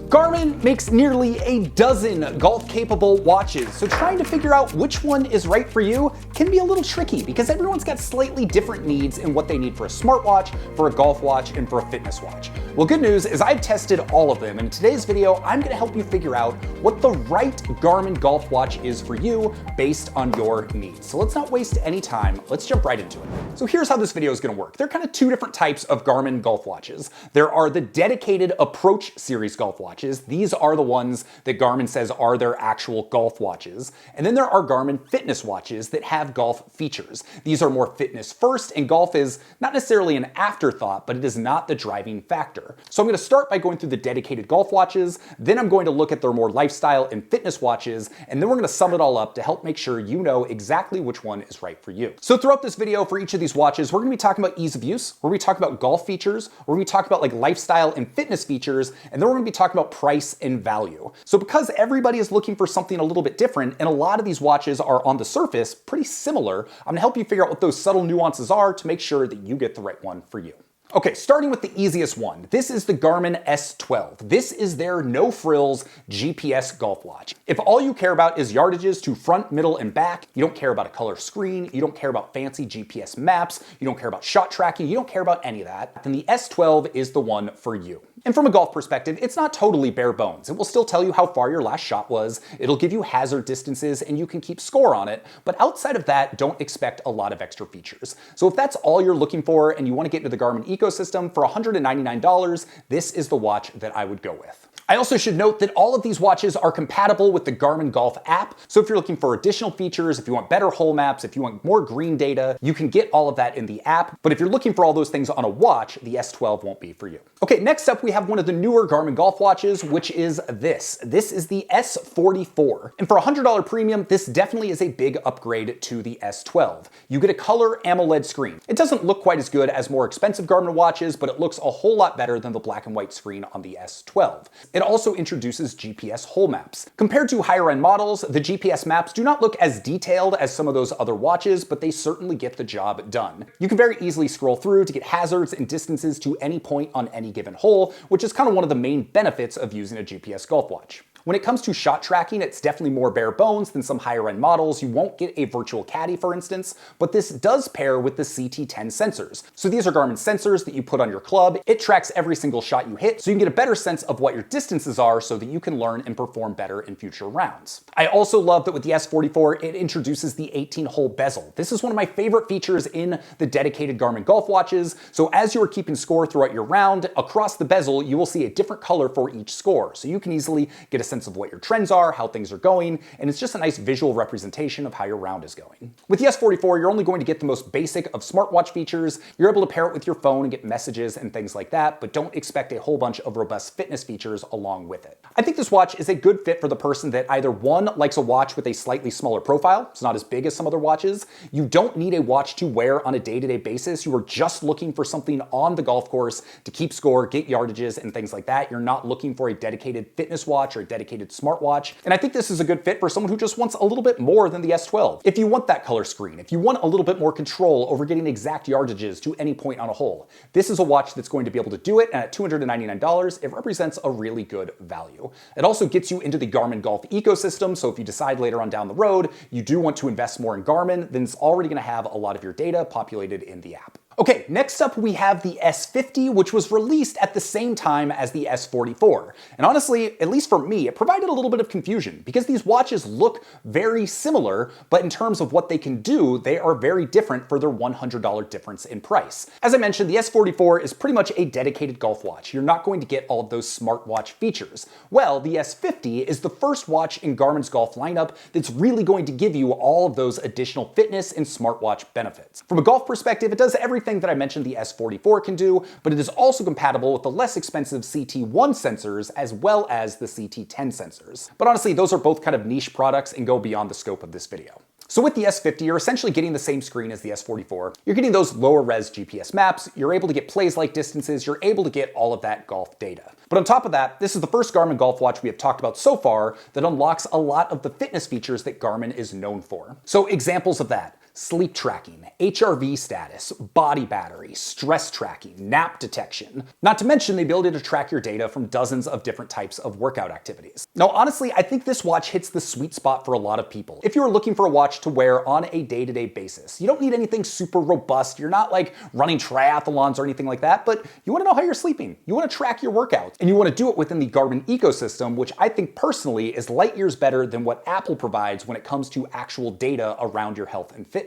Garmin makes nearly a dozen golf-capable watches, so trying to figure out which one is right for you can be a little tricky because everyone's got slightly different needs in what they need for a smartwatch, for a golf watch, and for a fitness watch. Well, good news is I've tested all of them, and in today's video, I'm going to help you figure out what the right Garmin golf watch is for you based on your needs. So let's not waste any time, let's jump right into it. So here's how this video is going to work. There are kind of two different types of Garmin golf watches. There are the dedicated Approach series golf watches. These are the ones that Garmin says are their actual golf watches. And then there are Garmin fitness watches that have golf features. These are more fitness first, and golf is not necessarily an afterthought, but it is not the driving factor. So I'm going to start by going through the dedicated golf watches, then I'm going to look at their more lifestyle and fitness watches, and then we're going to sum it all up to help make sure you know exactly which one is right for you. So throughout this video for each of these watches, we're going to be talking about ease of use, we're going to be talking about golf features, we're going to be talking about like lifestyle and fitness features, and then we're going to be talking about price and value. So because everybody is looking for something a little bit different, and a lot of these watches are on the surface pretty similar, I'm going to help you figure out what those subtle nuances are to make sure that you get the right one for you. Okay, starting with the easiest one. This is the Garmin S12. This is their no-frills GPS golf watch. If all you care about is yardages to front, middle, and back, you don't care about a color screen, you don't care about fancy GPS maps, you don't care about shot tracking, you don't care about any of that, then the S12 is the one for you. And from a golf perspective, it's not totally bare bones. It will still tell you how far your last shot was, it'll give you hazard distances, and you can keep score on it, but outside of that, don't expect a lot of extra features. So if that's all you're looking for and you want to get into the Garmin ecosystem for $199, this is the watch that I would go with. I also should note that all of these watches are compatible with the Garmin Golf app, so if you're looking for additional features, if you want better hole maps, if you want more green data, you can get all of that in the app, but if you're looking for all those things on a watch, the S12 won't be for you. Okay, next up we have one of the newer Garmin Golf watches, which is this. This is the S44, and for a $100 premium, this definitely is a big upgrade to the S12. You get a color AMOLED screen. It doesn't look quite as good as more expensive Garmin watches, but it looks a whole lot better than the black and white screen on the S12. It also introduces GPS hole maps. Compared to higher end models, the GPS maps do not look as detailed as some of those other watches, but they certainly get the job done. You can very easily scroll through to get hazards and distances to any point on any given hole, which is kind of one of the main benefits of using a GPS golf watch. When it comes to shot tracking, it's definitely more bare bones than some higher end models. You won't get a virtual caddy, for instance, but this does pair with the CT10 sensors. So these are Garmin sensors that you put on your club. It tracks every single shot you hit, so you can get a better sense of what your distances are so that you can learn and perform better in future rounds. I also love that with the S44, it introduces the 18-hole bezel. This is one of my favorite features in the dedicated Garmin golf watches. So as you are keeping score throughout your round, across the bezel, you will see a different color for each score. So you can easily get a sense of what your trends are, how things are going, and it's just a nice visual representation of how your round is going. With the S44, you're only going to get the most basic of smartwatch features. You're able to pair it with your phone and get messages and things like that, but don't expect a whole bunch of robust fitness features along with it. I think this watch is a good fit for the person that either one, likes a watch with a slightly smaller profile, it's not as big as some other watches. You don't need a watch to wear on a day-to-day basis. You are just looking for something on the golf course to keep score, get yardages, and things like that. You're not looking for a dedicated fitness watch or a dedicated smartwatch, and I think this is a good fit for someone who just wants a little bit more than the S12. If you want that color screen, if you want a little bit more control over getting exact yardages to any point on a hole, this is a watch that's going to be able to do it, and at $299, it represents a really good value. It also gets you into the Garmin Golf ecosystem, so if you decide later on down the road you do want to invest more in Garmin, then it's already going to have a lot of your data populated in the app. Okay, next up we have the S50, which was released at the same time as the S44. And honestly, at least for me, it provided a little bit of confusion because these watches look very similar, but in terms of what they can do, they are very different for their $100 difference in price. As I mentioned, the S44 is pretty much a dedicated golf watch. You're not going to get all of those smartwatch features. Well, the S50 is the first watch in Garmin's golf lineup that's really going to give you all of those additional fitness and smartwatch benefits. From a golf perspective, it does everything that I mentioned the S44 can do, but it is also compatible with the less expensive CT1 sensors as well as the CT10 sensors. But honestly, those are both kind of niche products and go beyond the scope of this video. So with the S50, you're essentially getting the same screen as the S44. You're getting those lower res GPS maps, you're able to get plays-like distances, you're able to get all of that golf data. But on top of that, this is the first Garmin golf watch we have talked about so far that unlocks a lot of the fitness features that Garmin is known for. So examples of that: sleep tracking, HRV status, body battery, stress tracking, nap detection, not to mention the ability to track your data from dozens of different types of workout activities. Now, honestly, I think this watch hits the sweet spot for a lot of people. If you're looking for a watch to wear on a day-to-day basis, you don't need anything super robust. You're not like running triathlons or anything like that, but you want to know how you're sleeping. You want to track your workouts, and you want to do it within the Garmin ecosystem, which I think personally is light years better than what Apple provides when it comes to actual data around your health and fitness.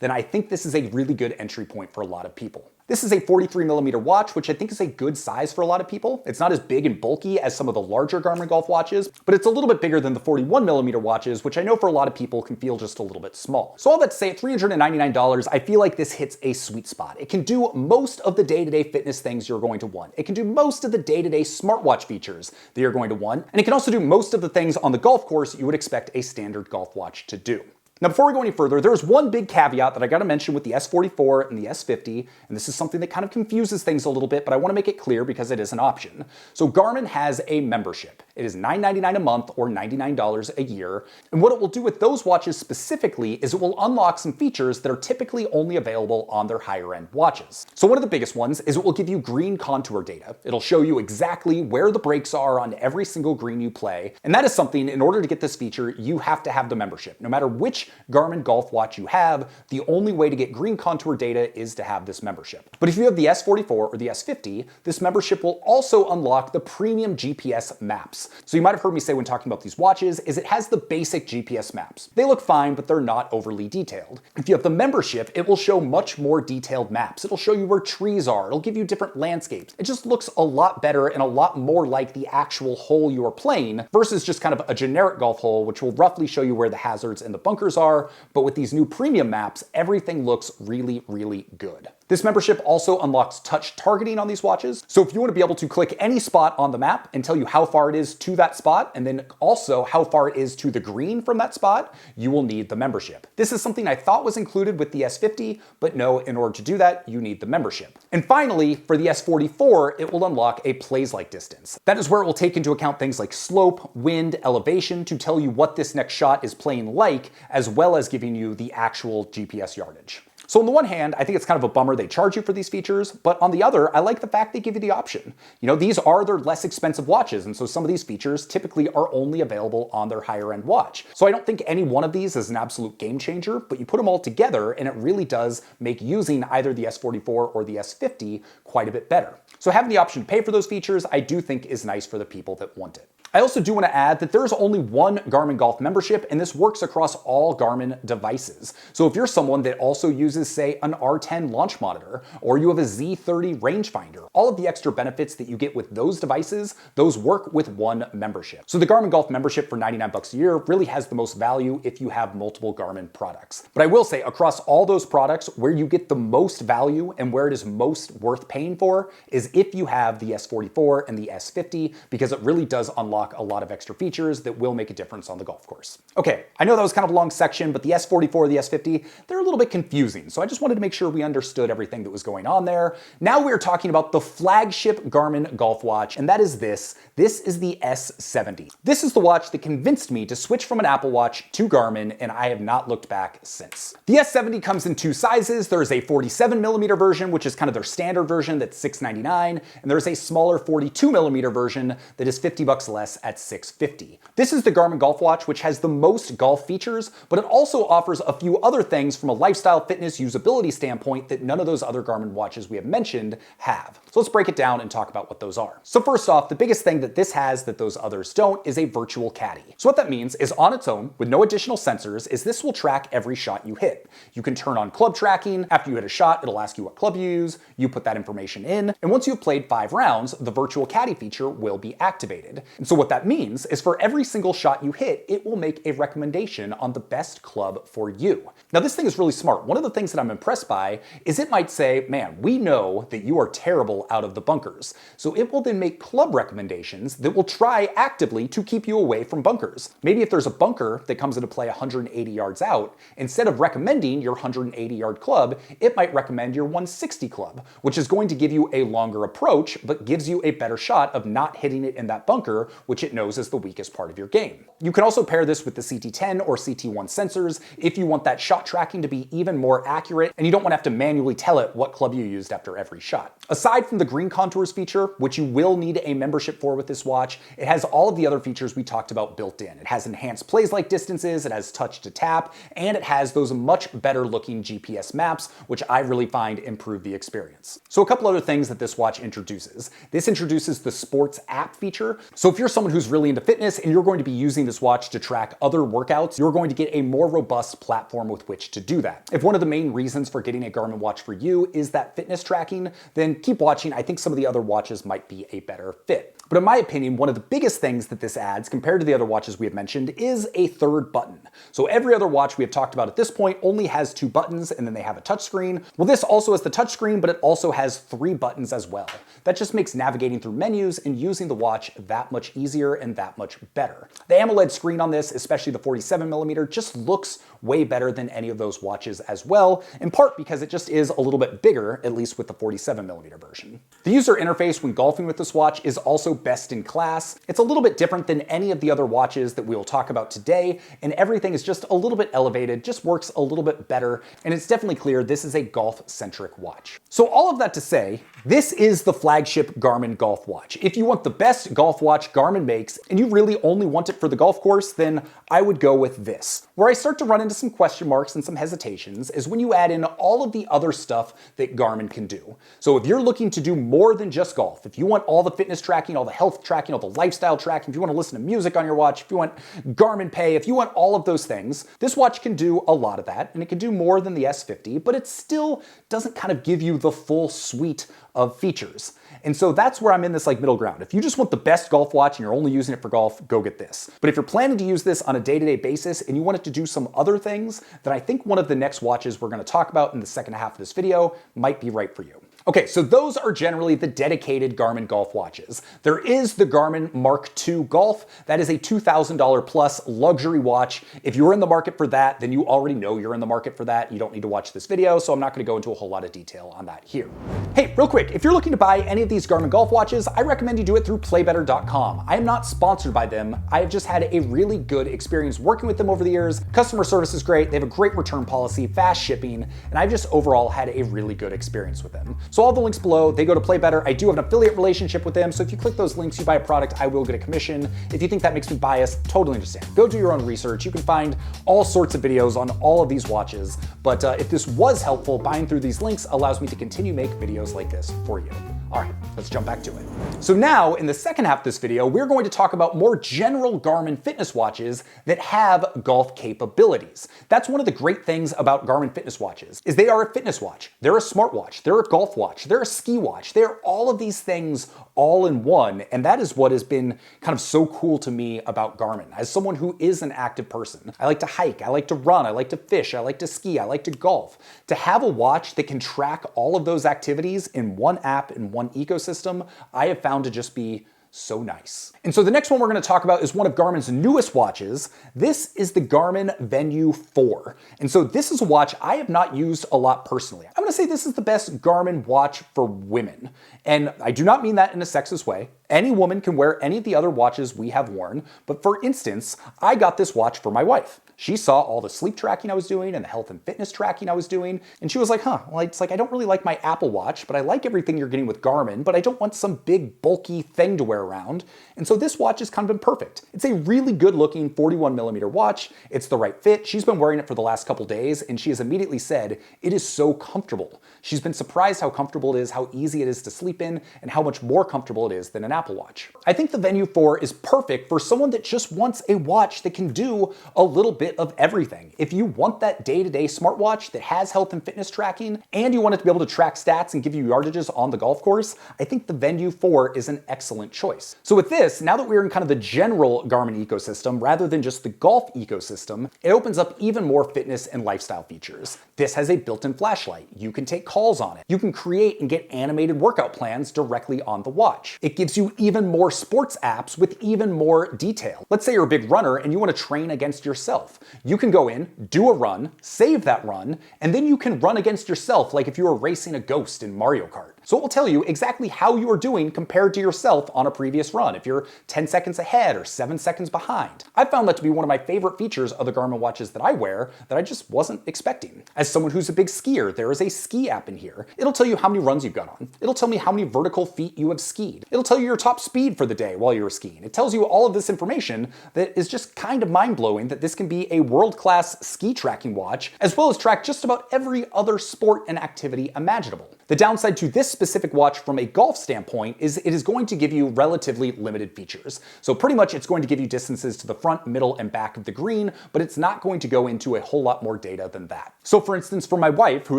Then I think this is a really good entry point for a lot of people. This is a 43mm watch, which I think is a good size for a lot of people. It's not as big and bulky as some of the larger Garmin Golf watches, but it's a little bit bigger than the 41mm watches, which I know for a lot of people can feel just a little bit small. So all that to say, at $399, I feel like this hits a sweet spot. It can do most of the day-to-day fitness things you're going to want. It can do most of the day-to-day smartwatch features that you're going to want, and it can also do most of the things on the golf course you would expect a standard golf watch to do. Now, before we go any further, there's one big caveat that I gotta mention with the S44 and the S50, and this is something that kind of confuses things a little bit, but I wanna make it clear because it is an option. So Garmin has a membership. It is $9.99 a month or $99 a year, and what it will do with those watches specifically is it will unlock some features that are typically only available on their higher-end watches. So one of the biggest ones is it will give you green contour data. It'll show you exactly where the breaks are on every single green you play, and that is something, in order to get this feature, you have to have the membership. No matter which Garmin Golf watch you have, the only way to get green contour data is to have this membership. But if you have the S44 or the S50, this membership will also unlock the premium GPS maps. So you might have heard me say when talking about these watches is it has the basic GPS maps. They look fine, but they're not overly detailed. If you have the membership, it will show much more detailed maps. It'll show you where trees are. It'll give you different landscapes. It just looks a lot better and a lot more like the actual hole you are playing versus just kind of a generic golf hole, which will roughly show you where the hazards and the bunkers are. But with these new premium maps, everything looks really, really good. This membership also unlocks touch targeting on these watches. So if you want to be able to click any spot on the map and tell you how far it is to that spot, and then also how far it is to the green from that spot, you will need the membership. This is something I thought was included with the S50, but no, in order to do that, you need the membership. And finally, for the S44, it will unlock a plays-like distance. That is where it will take into account things like slope, wind, elevation to tell you what this next shot is playing like, as well as giving you the actual GPS yardage. So on the one hand, I think it's kind of a bummer they charge you for these features, but on the other, I like the fact they give you the option. You know, these are their less expensive watches, and so some of these features typically are only available on their higher end watch. So I don't think any one of these is an absolute game changer, but you put them all together and it really does make using either the S44 or the S50 quite a bit better. So having the option to pay for those features, I do think is nice for the people that want it. I also do want to add that there's only one Garmin Golf membership, and this works across all Garmin devices. So if you're someone that also uses, say, an R10 launch monitor, or you have a Z30 rangefinder, all of the extra benefits that you get with those devices, those work with one membership. So the Garmin Golf membership for $99 a year really has the most value if you have multiple Garmin products. But I will say, across all those products, where you get the most value and where it is most worth paying for is if you have the S44 and the S50, because it really does unlock a lot of extra features that will make a difference on the golf course. Okay, I know that was kind of a long section, but the S44, the S50, they're a little bit confusing. So I just wanted to make sure we understood everything that was going on there. Now we're talking about the flagship Garmin golf watch, and that is this. This is the S70. This is the watch that convinced me to switch from an Apple Watch to Garmin, and I have not looked back since. The S70 comes in two sizes. There's a 47mm version, which is kind of their standard version, that's $699, and there's a smaller 42mm version that is $50 less at $650. This is the Garmin Golf Watch, which has the most golf features, but it also offers a few other things from a lifestyle, fitness, usability standpoint that none of those other Garmin watches we have mentioned have. So let's break it down and talk about what those are. So first off, the biggest thing that this has that those others don't is a virtual caddy. So what that means is on its own, with no additional sensors, is this will track every shot you hit. You can turn on club tracking. After you hit a shot, it'll ask you what club you use. You put that information in, and once you've played 5 rounds, the virtual caddy feature will be activated. And so what that means is for every single shot you hit, it will make a recommendation on the best club for you. Now this thing is really smart. One of the things that I'm impressed by is it might say, man, we know that you are terrible out of the bunkers. So it will then make club recommendations that will try actively to keep you away from bunkers. Maybe if there's a bunker that comes into play 180 yards out, instead of recommending your 180-yard club, it might recommend your 160 club, which is going to give you a longer approach, but gives you a better shot of not hitting it in that bunker which it knows is the weakest part of your game. You can also pair this with the CT10 or CT1 sensors if you want that shot tracking to be even more accurate and you don't want to have to manually tell it what club you used after every shot. Aside from the green contours feature, which you will need a membership for with this watch, it has all of the other features we talked about built in. It has enhanced plays-like distances, it has touch to tap, and it has those much better looking GPS maps, which I really find improve the experience. So a couple other things that this watch introduces. This introduces the sports app feature. So if you're someone who's really into fitness and you're going to be using this watch to track other workouts, you're going to get a more robust platform with which to do that. If one of the main reasons for getting a Garmin watch for you is that fitness tracking, then keep watching. I think some of the other watches might be a better fit. But in my opinion, one of the biggest things that this adds compared to the other watches we have mentioned is a third button. So every other watch we have talked about at this point only has 2 buttons and then they have a touchscreen. Well, this also has the touchscreen, but it also has 3 buttons as well. That just makes navigating through menus and using the watch that much easier and that much better. The AMOLED screen on this, especially the 47mm, just looks way better than any of those watches as well, in part because it just is a little bit bigger, at least with the 47mm version. The user interface when golfing with this watch is also best in class. It's a little bit different than any of the other watches that we'll talk about today, and everything is just a little bit elevated, just works a little bit better, and it's definitely clear this is a golf-centric watch. So all of that to say, this is the flagship Garmin golf watch. If you want the best golf watch Garmin makes, and you really only want it for the golf course, then I would go with this. Where I start to run into some question marks and some hesitations is when you add in all of the other stuff that Garmin can do. So if you're looking to do more than just golf, if you want all the fitness tracking, all the health tracking, all the lifestyle tracking, if you want to listen to music on your watch, if you want Garmin Pay, if you want all of those things, this watch can do a lot of that, and it can do more than the S50, but it still doesn't kind of give you the full suite of features. And so that's where I'm in this middle ground. If you just want the best golf watch and you're only using it for golf, go get this. But if you're planning to use this on a day-to-day basis and you want it to do some other things, then I think one of the next watches we're going to talk about in the second half of this video might be right for you. Okay, so those are generally the dedicated Garmin golf watches. There is the Garmin Mark II Golf. That is a $2,000 plus luxury watch. If you're in the market for that, then you already know you're in the market for that. You don't need to watch this video, so I'm not gonna go into a whole lot of detail on that here. Hey, real quick, if you're looking to buy any of these Garmin golf watches, I recommend you do it through playbetter.com. I am not sponsored by them. I have just had a really good experience working with them over the years. Customer service is great. They have a great return policy, fast shipping, and I've just overall had a really good experience with them. So all the links below, they go to Play Better. I do have an affiliate relationship with them, so if you click those links, you buy a product, I will get a commission. If you think that makes me biased, totally understand. Go do your own research. You can find all sorts of videos on all of these watches, but if this was helpful, buying through these links allows me to continue to make videos like this for you. All right, let's jump back to it. So now, in the second half of this video, we're going to talk about more general Garmin fitness watches that have golf capabilities. That's one of the great things about Garmin fitness watches, is they are a fitness watch, they're a smartwatch, they're a golf watch, they're a ski watch, they're all of these things all in one, and that is what has been kind of so cool to me about Garmin. As someone who is an active person, I like to hike, I like to run, I like to fish, I like to ski, I like to golf. To have a watch that can track all of those activities in one app, in one ecosystem, I have found to just be so nice. And so the next one we're going to talk about is one of Garmin's newest watches. This is the Garmin Venu 4. And so this is a watch I have not used a lot personally. I'm going to say this is the best Garmin watch for women. And I do not mean that in a sexist way. Any woman can wear any of the other watches we have worn, but for instance, I got this watch for my wife. She saw all the sleep tracking I was doing and the health and fitness tracking I was doing, and she was like, well, it's like, I don't really like my Apple Watch, but I like everything you're getting with Garmin, but I don't want some big bulky thing to wear around. And so this watch has kind of been perfect. It's a really good looking 41mm watch. It's the right fit. She's been wearing it for the last couple days, and she has immediately said, it is so comfortable. She's been surprised how comfortable it is, how easy it is to sleep in, and how much more comfortable it is than an Apple Watch. I think the Venu 4 is perfect for someone that just wants a watch that can do a little bit of everything. If you want that day-to-day smartwatch that has health and fitness tracking, and you want it to be able to track stats and give you yardages on the golf course, I think the Venu 4 is an excellent choice. So with this, now that we're in kind of the general Garmin ecosystem, rather than just the golf ecosystem, it opens up even more fitness and lifestyle features. This has a built-in flashlight. You can take calls on it. You can create and get animated workout plans directly on the watch. It gives you even more sports apps with even more detail. Let's say you're a big runner and you want to train against yourself. You can go in, do a run, save that run, and then you can run against yourself like if you were racing a ghost in Mario Kart. So it will tell you exactly how you are doing compared to yourself on a previous run, if you're 10 seconds ahead or 7 seconds behind. I found that to be one of my favorite features of the Garmin watches that I wear that I just wasn't expecting. As someone who's a big skier, there is a ski app in here. It'll tell you how many runs you've got on. It'll tell me how many vertical feet you have skied. It'll tell you your top speed for the day while you were skiing. It tells you all of this information that is just kind of mind-blowing that this can be a world-class ski tracking watch, as well as track just about every other sport and activity imaginable. The downside to this specific watch from a golf standpoint is it is going to give you relatively limited features. So pretty much it's going to give you distances to the front, middle, and back of the green, but it's not going to go into a whole lot more data than that. So for instance, for my wife, who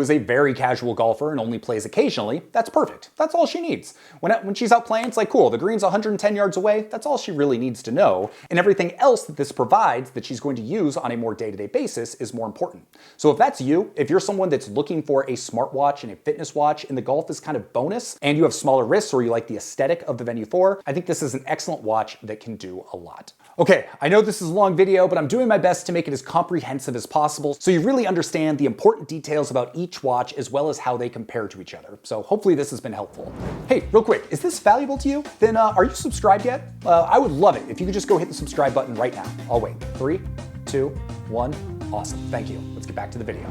is a very casual golfer and only plays occasionally, that's perfect. That's all she needs. When she's out playing, it's like, cool, the green's 110 yards away, that's all she really needs to know. And everything else that this provides that she's going to use on a more day-to-day basis is more important. So if that's you, if you're someone that's looking for a smartwatch and a fitness watch and the golf is kind of bonus, and you have smaller wrists or you like the aesthetic of the Venu 4, I think this is an excellent watch that can do a lot. Okay, I know this is a long video, but I'm doing my best to make it as comprehensive as possible so you really understand the important details about each watch as well as how they compare to each other. So hopefully this has been helpful. Hey, real quick, is this valuable to you? Then are you subscribed yet? I would love it if you could just go hit the subscribe button right now. I'll wait. 3, 2, 1. Awesome, thank you. Let's get back to the video.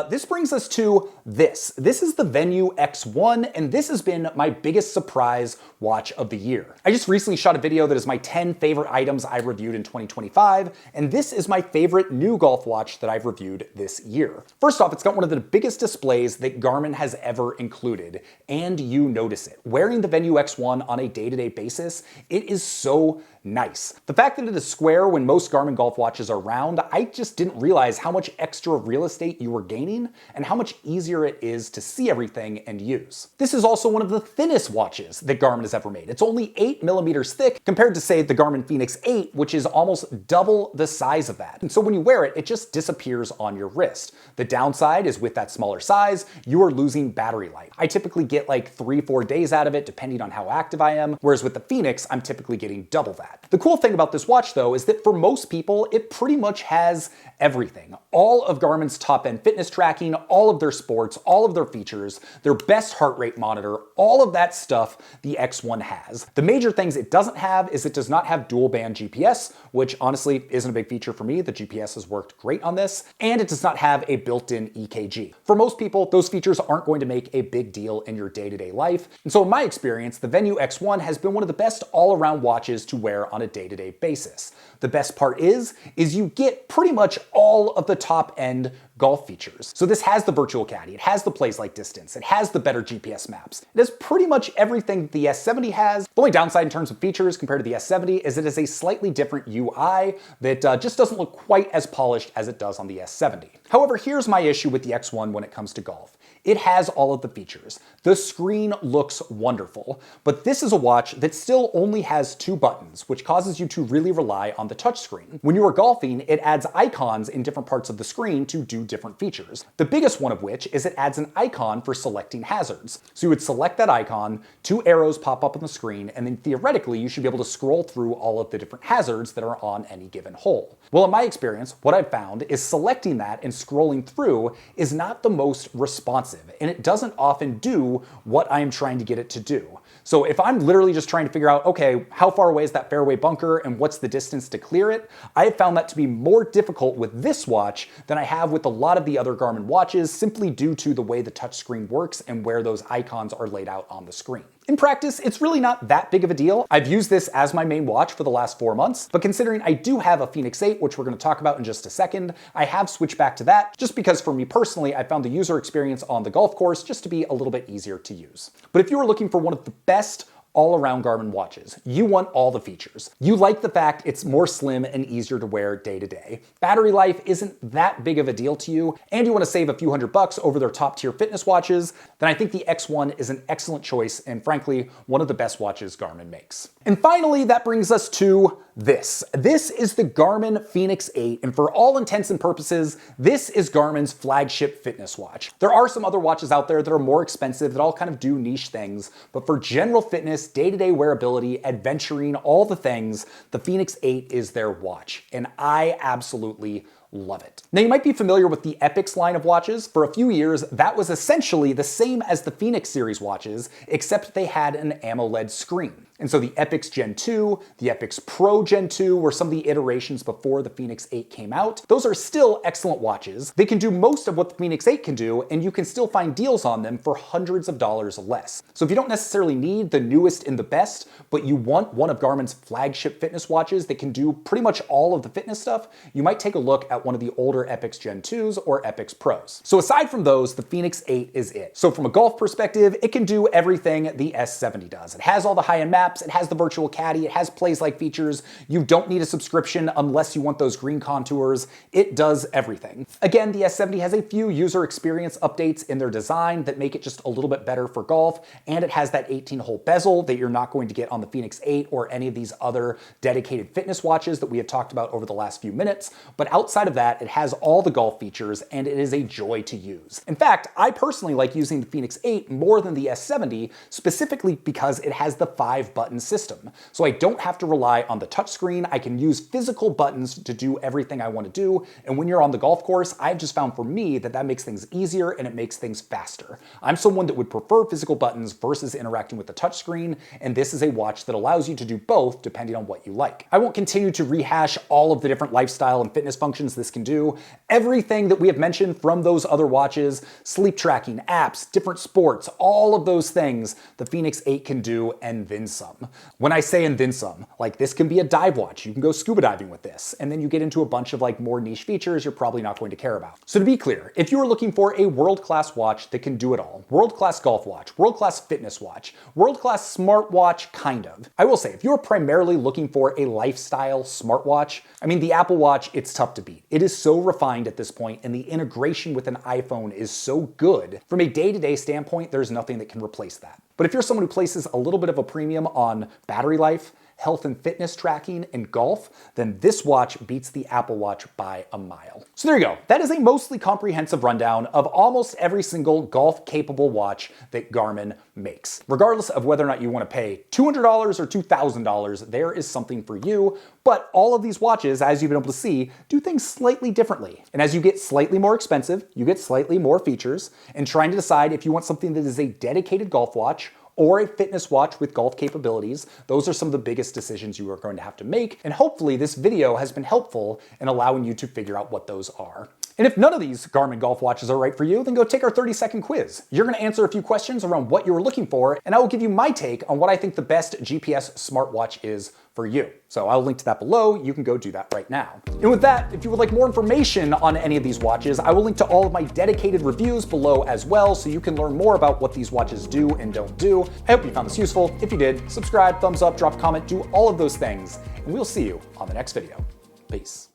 This brings us to this. This is the Venu X1, and this has been my biggest surprise watch of the year. I just recently shot a video that is my 10 favorite items I reviewed in 2025, and this is my favorite new golf watch that I've reviewed this year. First off, it's got one of the biggest displays that Garmin has ever included, and you notice it. Wearing the Venu X1 on a day-to-day basis, it is so nice. The fact that it is square when most Garmin golf watches are round, I just didn't realize how much extra real estate you were gaining and how much easier it is to see everything and use. This is also one of the thinnest watches that Garmin has ever made. It's only 8 millimeters thick compared to, say, the Garmin Fenix 8, which is almost double the size of that. And so when you wear it, it just disappears on your wrist. The downside is with that smaller size, you are losing battery life. I typically get like 3-4 days out of it, depending on how active I am, whereas with the Fenix, I'm typically getting double that. The cool thing about this watch, though, is that for most people, it pretty much has everything. All of Garmin's top-end fitness tracking, all of their sports, all of their features, their best heart rate monitor, all of that stuff the X1 has. The major things it doesn't have is it does not have dual-band GPS, which honestly isn't a big feature for me. The GPS has worked great on this, and it does not have a built-in EKG. For most people, those features aren't going to make a big deal in your day-to-day life, and so in my experience, the Venu X1 has been one of the best all-around watches to wear on a day-to-day basis. The best part is you get pretty much all of the top-end golf features. So this has the virtual caddy, it has the plays like distance, it has the better GPS maps. It has pretty much everything the S70 has. The only downside in terms of features compared to the S70 is it is a slightly different UI that just doesn't look quite as polished as it does on the S70. However, here's my issue with the X1 when it comes to golf. It has all of the features. The screen looks wonderful, but this is a watch that still only has 2 buttons, which causes you to really rely on the touchscreen. When you are golfing, it adds icons in different parts of the screen to do different features. The biggest one of which is it adds an icon for selecting hazards. So you would select that icon, 2 arrows pop up on the screen, and then theoretically you should be able to scroll through all of the different hazards that are on any given hole. Well, in my experience, what I've found is selecting that and scrolling through is not the most responsive, and it doesn't often do what I'm trying to get it to do. So if I'm literally just trying to figure out, okay, how far away is that fairway bunker and what's the distance to clear it, I have found that to be more difficult with this watch than I have with a lot of the other Garmin watches, simply due to the way the touchscreen works and where those icons are laid out on the screen. In practice, it's really not that big of a deal. I've used this as my main watch for the last 4 months, but considering I do have a Fenix 8, which we're going to talk about in just a second, I have switched back to that just because for me personally, I found the user experience on the golf course just to be a little bit easier to use. But if you are looking for one of the best all-around Garmin watches, you want all the features. You like the fact it's more slim and easier to wear day to day. Battery life isn't that big of a deal to you, and you want to save a few $100 over their top-tier fitness watches, then I think the X1 is an excellent choice and frankly, one of the best watches Garmin makes. And finally, that brings us to this. This is the Garmin Fenix 8, and for all intents and purposes, this is Garmin's flagship fitness watch. There are some other watches out there that are more expensive that all kind of do niche things, but for general fitness, day-to-day wearability, adventuring, all the things, the Fenix 8 is their watch, and I absolutely love it. Now, you might be familiar with the Epix line of watches. For a few years, that was essentially the same as the Fenix series watches, except they had an AMOLED screen. And so the Epix Gen 2, the Epix Pro Gen 2 were some of the iterations before the Fenix 8 came out. Those are still excellent watches. They can do most of what the Fenix 8 can do, and you can still find deals on them for hundreds of dollars less. So if you don't necessarily need the newest and the best, but you want one of Garmin's flagship fitness watches that can do pretty much all of the fitness stuff, you might take a look at one of the older Epix Gen 2s or Epix Pros. So aside from those, the Fenix 8 is it. So from a golf perspective, it can do everything the S70 does. It has all the high-end maps, it has the virtual caddy, it has plays-like features. You don't need a subscription unless you want those green contours. It does everything. Again, the S70 has a few user experience updates in their design that make it just a little bit better for golf, and it has that 18-hole bezel that you're not going to get on the Fenix 8 or any of these other dedicated fitness watches that we have talked about over the last few minutes. But outside of that, it has all the golf features, and it is a joy to use. In fact, I personally like using the Fenix 8 more than the S70, specifically because it has the 5-button system. So I don't have to rely on the touchscreen. I can use physical buttons to do everything I want to do, and when you're on the golf course, I've just found for me that that makes things easier and it makes things faster. I'm someone that would prefer physical buttons versus interacting with the touchscreen, and this is a watch that allows you to do both depending on what you like. I won't continue to rehash all of the different lifestyle and fitness functions this can do. Everything that we have mentioned from those other watches, sleep tracking, apps, different sports, all of those things, the Fenix 8 can do, and then some. When I say and then some, like this can be a dive watch. You can go scuba diving with this, and then you get into a bunch of like more niche features you're probably not going to care about. So to be clear, if you are looking for a world-class watch that can do it all, world-class golf watch, world-class fitness watch, world-class smartwatch, kind of. I will say, if you're primarily looking for a lifestyle smartwatch, I mean, the Apple Watch, it's tough to beat. It is so refined at this point, and the integration with an iPhone is so good. From a day-to-day standpoint, there's nothing that can replace that. But if you're someone who places a little bit of a premium on battery life, health and fitness tracking, and golf, then this watch beats the Apple Watch by a mile. So there you go. That is a mostly comprehensive rundown of almost every single golf-capable watch that Garmin makes. Regardless of whether or not you want to pay $200 or $2,000, there is something for you, but all of these watches, as you've been able to see, do things slightly differently. And as you get slightly more expensive, you get slightly more features, and trying to decide if you want something that is a dedicated golf watch or a fitness watch with golf capabilities, those are some of the biggest decisions you are going to have to make, and hopefully this video has been helpful in allowing you to figure out what those are. And if none of these Garmin golf watches are right for you, then go take our 30-second quiz. You're going to answer a few questions around what you were looking for, and I will give you my take on what I think the best GPS smartwatch is for you. So I'll link to that below. You can go do that right now. And with that, if you would like more information on any of these watches, I will link to all of my dedicated reviews below as well, so you can learn more about what these watches do and don't do. I hope you found this useful. If you did, subscribe, thumbs up, drop a comment, do all of those things, and we'll see you on the next video. Peace.